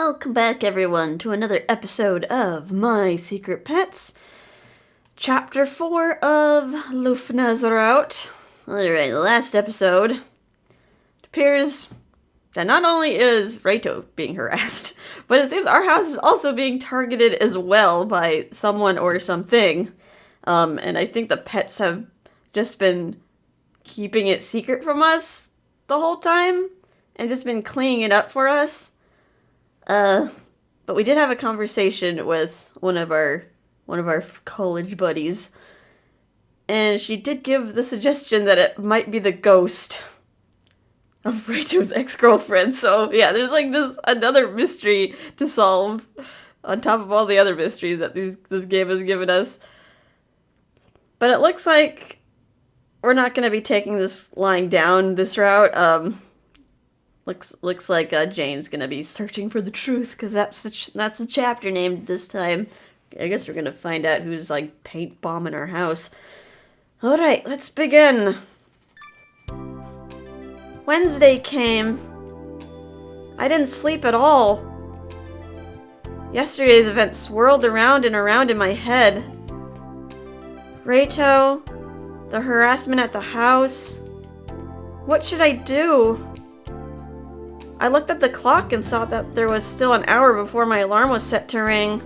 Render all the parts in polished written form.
Welcome back, everyone, to another episode of My Secret Pets. Chapter 4 of Lufna's route. Alright, the last episode, it appears that not only is Reito being harassed, but it seems our house is also being targeted as well by someone or something. And I think the pets have just been keeping it secret from us the whole time, and just been cleaning it up for us. But we did have a conversation with one of our college buddies, and she did give the suggestion that it might be the ghost of Reito's ex-girlfriend. So yeah, there's like just another mystery to solve on top of all the other mysteries that this game has given us. But it looks like we're not going to be taking this lying down this route. Looks like Jane's gonna be searching for the truth, because that's the chapter named this time. I guess we're gonna find out who's like paint bombing our house. Alright, let's begin. Wednesday came. I didn't sleep at all. Yesterday's event swirled around and around in my head. Reito, the harassment at the house. What should I do? I looked at the clock and saw that there was still an hour before my alarm was set to ring.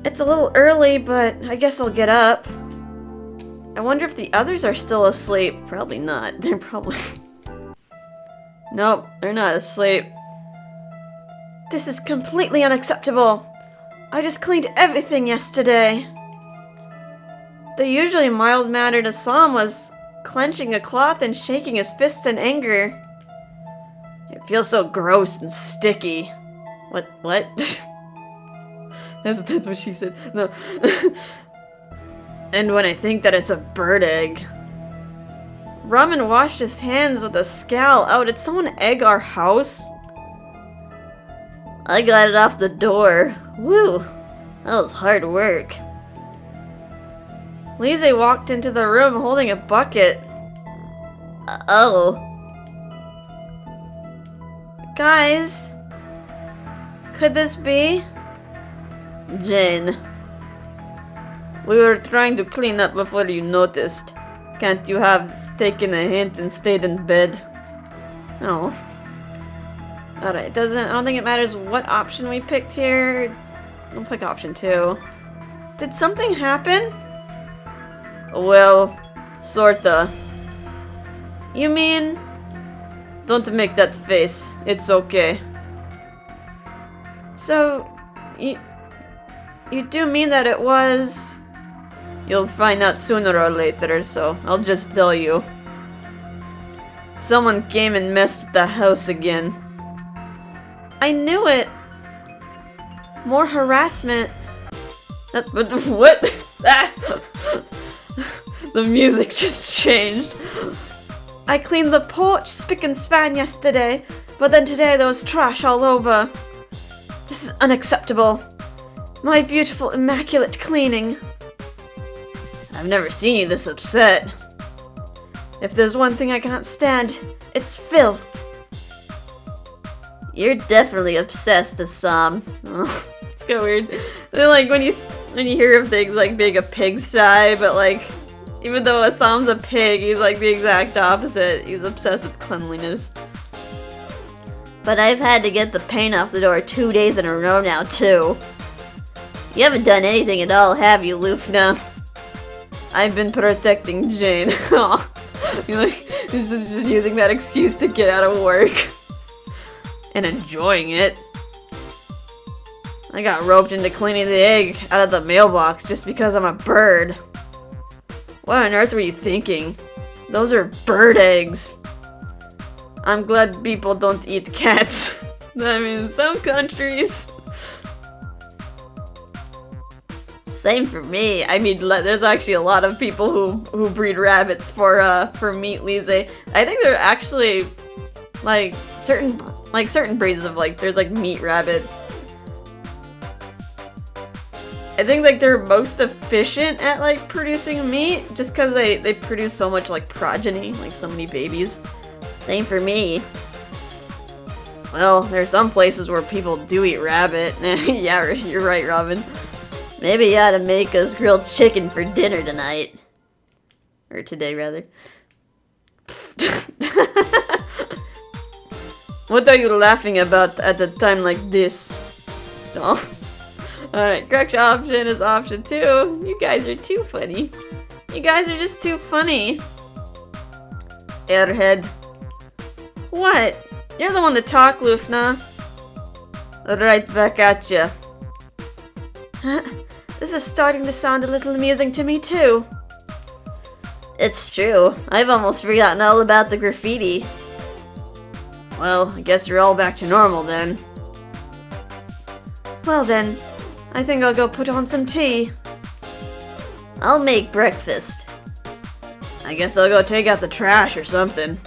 It's a little early, but I guess I'll get up. I wonder if the others are still asleep. Probably not. They're probably... Nope, they're not asleep. This is completely unacceptable. I just cleaned everything yesterday. The usually mild-mannered Assam was clenching a cloth and shaking his fists in anger. It feels so gross and sticky. What? That's what she said. No. And when I think that it's a bird egg. Ramen washed his hands with a scowl. Oh, did someone egg our house? I got it off the door. Woo! That was hard work. Lise walked into the room holding a bucket. Oh. Guys, could this be? Jien, we were trying to clean up before you noticed. Can't you have taken a hint and stayed in bed? No. Alright, I don't think it matters what option we picked here. We'll pick option 2. Did something happen? Well, sorta. You mean... Don't make that face. It's okay. So, you do mean that it was... You'll find out sooner or later, so I'll just tell you. Someone came and messed with the house again. I knew it. More harassment. What? The music just changed. I cleaned the porch spick and span yesterday, but then today there was trash all over. This is unacceptable. My beautiful, immaculate cleaning. I've never seen you this upset. If there's one thing I can't stand, it's filth. You're definitely obsessed, Assam. Oh, it's kind of weird. They're like when you hear of things like being a pigsty, but like, even though Assam's a pig, he's like the exact opposite. He's obsessed with cleanliness. But I've had to get the paint off the door 2 days in a row now, too. You haven't done anything at all, have you, Lufna? I've been protecting Jien. He's just using that excuse to get out of work. And enjoying it. I got roped into cleaning the egg out of the mailbox just because I'm a bird. What on earth were you thinking? Those are bird eggs. I'm glad people don't eat cats. I mean, some countries. Same for me. I mean, there's actually a lot of people who breed rabbits for meat, Lise. I think there are actually like certain breeds of there's like meat rabbits. I think like they're most efficient at like producing meat just because they produce so much like progeny, like so many babies. Same for me. Well, there are some places where people do eat rabbit. Yeah, you're right, Robin. Maybe you ought to make us grilled chicken for dinner tonight. Or today, rather. What are you laughing about at a time like this? Oh. Alright, correct option is option 2. You guys are too funny. You guys are just too funny. Airhead. What? You're the one to talk, Lufna. Right back at ya. This is starting to sound a little amusing to me, too. It's true. I've almost forgotten all about the graffiti. Well, I guess you're all back to normal then. Well then, I think I'll go put on some tea. I'll make breakfast. I guess I'll go take out the trash or something.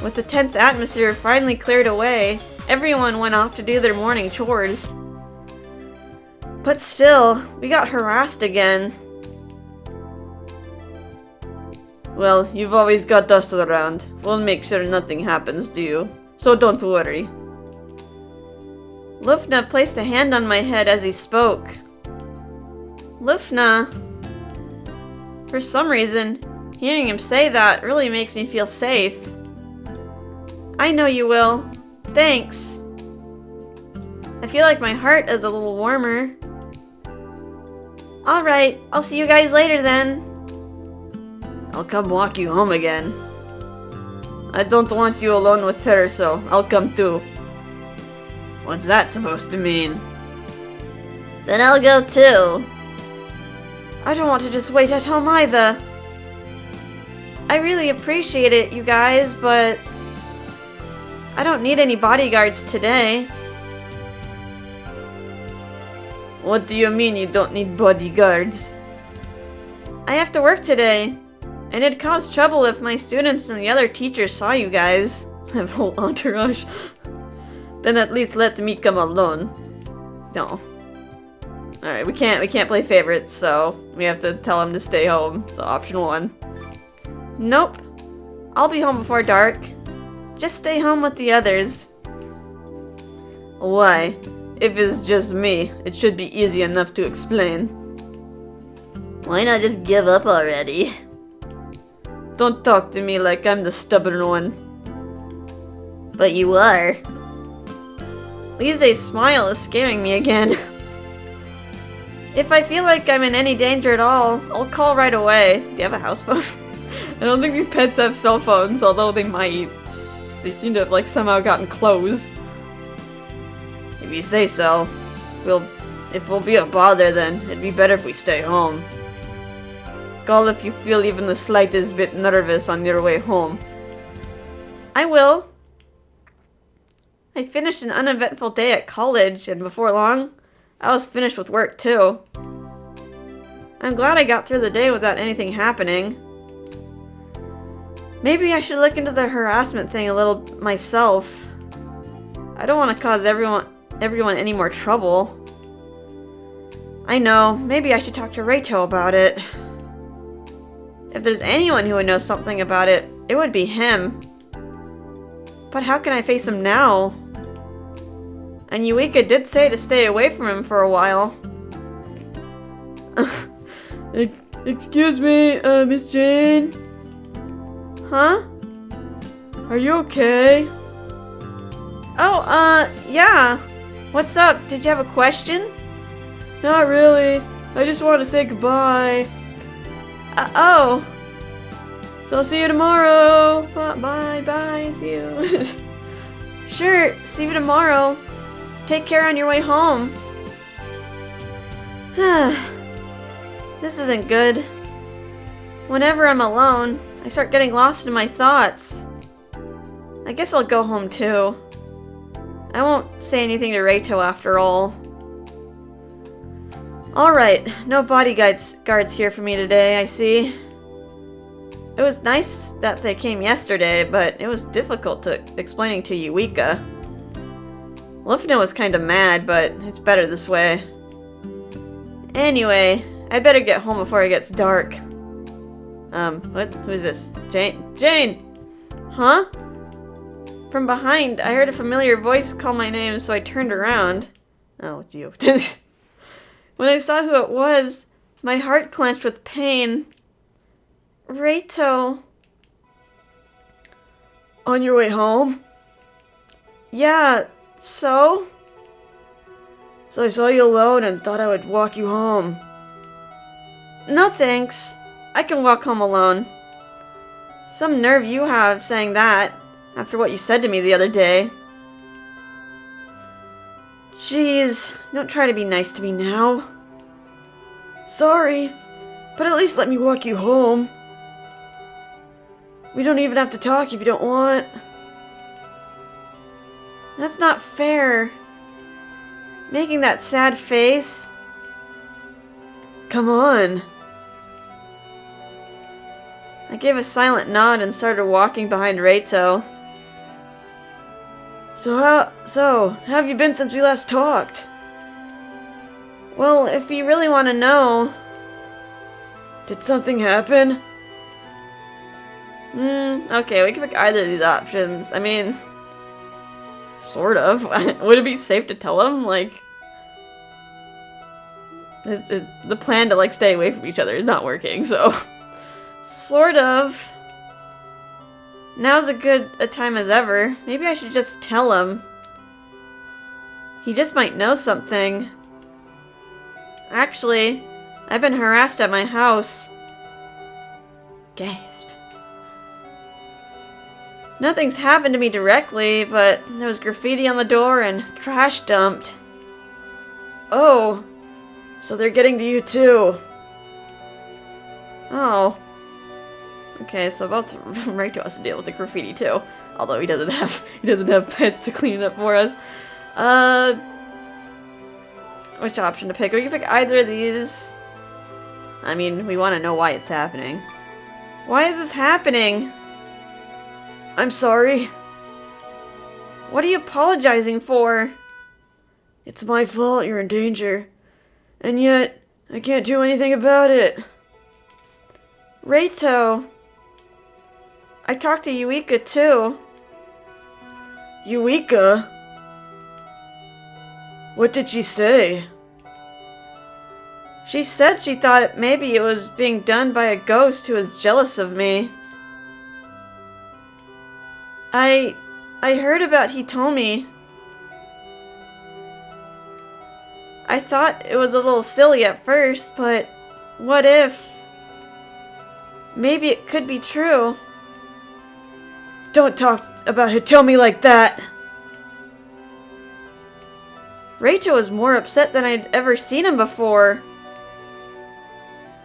With the tense atmosphere finally cleared away, everyone went off to do their morning chores. But still, we got harassed again. Well, you've always got us around. We'll make sure nothing happens to you, so don't worry. Lufna placed a hand on my head as he spoke. Lufna. For some reason, hearing him say that really makes me feel safe. I know you will. Thanks. I feel like my heart is a little warmer. Alright, I'll see you guys later then. I'll come walk you home again. I don't want you alone with her, so I'll come too. What's that supposed to mean? Then I'll go too. I don't want to just wait at home either. I really appreciate it, you guys, but I don't need any bodyguards today. What do you mean you don't need bodyguards? I have to work today, and it'd cause trouble if my students and the other teachers saw you guys. I have a whole entourage. Then at least let me come alone. No. Alright, we can't play favorites, so we have to tell him to stay home. So option 1. Nope. I'll be home before dark. Just stay home with the others. Why? If it's just me, it should be easy enough to explain. Why not just give up already? Don't talk to me like I'm the stubborn one. But you are. Lise's smile is scaring me again. If I feel like I'm in any danger at all, I'll call right away. Do you have a house phone? I don't think these pets have cell phones, although they might. They seem to have like somehow gotten clothes. If you say so. If we'll be a bother, then it'd be better if we stay home. Call if you feel even the slightest bit nervous on your way home. I will. I finished an uneventful day at college, and before long, I was finished with work too. I'm glad I got through the day without anything happening. Maybe I should look into the harassment thing a little myself. I don't want to cause everyone any more trouble. I know, maybe I should talk to Reito about it. If there's anyone who would know something about it, it would be him. But how can I face him now? And Yuika did say to stay away from him for a while. Excuse me, Miss Jien? Huh? Are you okay? Oh, yeah. What's up? Did you have a question? Not really. I just want to say goodbye. Oh. So I'll see you tomorrow. Bye. See you. Sure. See you tomorrow. Take care on your way home. This isn't good. Whenever I'm alone, I start getting lost in my thoughts. I guess I'll go home too. I won't say anything to Reito after all. Alright, no bodyguards here for me today, I see. It was nice that they came yesterday, but it was difficult explaining to Yuika. Lufna was kinda mad, but it's better this way. Anyway, I better get home before it gets dark. What? Who's this? Jien? Huh? From behind, I heard a familiar voice call my name, so I turned around. Oh, it's you. When I saw who it was, my heart clenched with pain. Reito. On your way home? Yeah, so? So I saw you alone and thought I would walk you home. No thanks. I can walk home alone. Some nerve you have saying that, after what you said to me the other day. Jeez, don't try to be nice to me now. Sorry, but at least let me walk you home. We don't even have to talk if you don't want. That's not fair. Making that sad face. Come on. I gave a silent nod and started walking behind Reito. So how have you been since we last talked? Well, if you really want to know... Did something happen? Okay, we can pick either of these options. I mean... Sort of. Would it be safe to tell him? Like... Is the plan to, like, stay away from each other is not working, so... Sort of. Now's a time as ever. Maybe I should just tell him. He just might know something. Actually, I've been harassed at my house. Gasp. Nothing's happened to me directly, but there was graffiti on the door and trash dumped. Oh, so they're getting to you too. Oh. Okay, so both Reito has to deal with the graffiti too. Although he doesn't have pets to clean it up for us. Which option to pick? We can pick either of these. I mean, we want to know why it's happening. Why is this happening? I'm sorry. What are you apologizing for? It's my fault you're in danger. And yet, I can't do anything about it. Reito. I talked to Yuika too. Yuika? What did she say? She said she thought maybe it was being done by a ghost who was jealous of me. I heard about Hitomi. I thought it was a little silly at first, but what if? Maybe it could be true. Don't talk about Hitomi like that! Reito was more upset than I'd ever seen him before.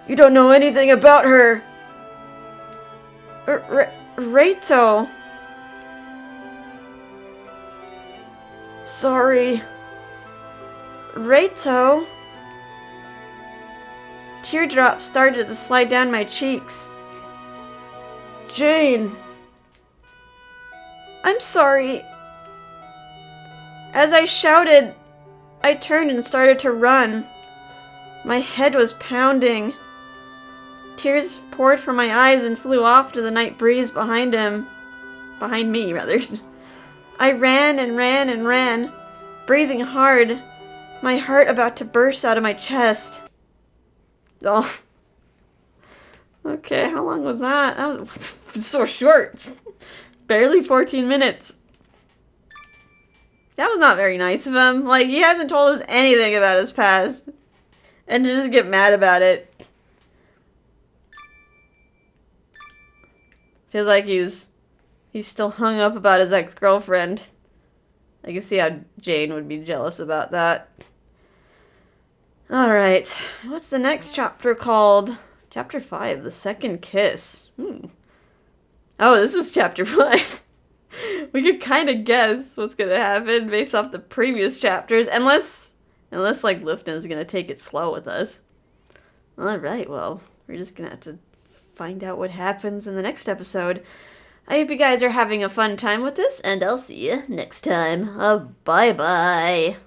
You don't know anything about her! Reito. Sorry. Reito. Teardrops started to slide down my cheeks. Jien. I'm sorry. As I shouted, I turned and started to run. My head was pounding. Tears poured from my eyes and flew off to the night breeze behind him. Behind me, rather. I ran and ran and ran, breathing hard, my heart about to burst out of my chest. Oh. Okay, how long was that? That was so short. Barely 14 minutes. That was not very nice of him. Like, he hasn't told us anything about his past. And to just get mad about it. Feels like he's still hung up about his ex-girlfriend. I can see how Jien would be jealous about that. Alright. What's the next chapter called? Chapter 5, The Second Kiss. Oh, this is chapter 5. We could kind of guess what's gonna happen based off the previous chapters, unless like Lufna's gonna take it slow with us. Alright, well, we're just gonna have to find out what happens in the next episode. I hope you guys are having a fun time with this, and I'll see you next time. Bye-bye.